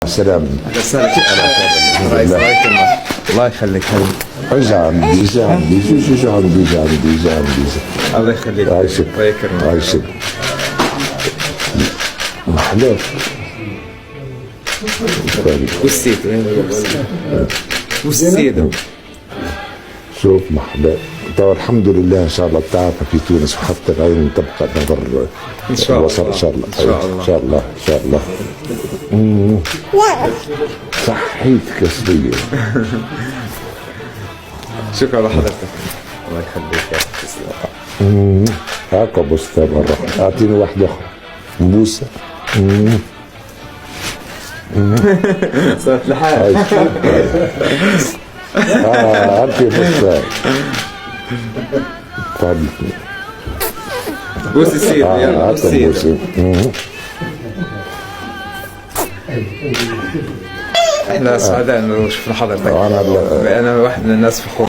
سلام. الله يخليك حبيبي. اجا عندي اجا عندي اجا عندي اجا عندي اجا عندي الله يخليك. عايشك الله يكرمك. عايشك محلاه والسيد والسيد شوف محلاه. طبعا الحمد لله ان شاء الله بتعرف في تونس وحتى العين تبقى نظر ان شاء الله. الوسط ان شاء الله ان شاء الله. ان شاء الله ان شاء الله. صحيتك يا صبيه. شكرا لحضرتك. الله يخليك يا تسلم. هاكا بوستا برا اعطيني واحدة اخرى نبوسة. صارت لحال. انت بوستا تفضل. بوس السيد يلا بوس هاكا السيد. بوسة. احنا سعداء انه شفنا حضرتك. أنا انا واحد من الناس فخور.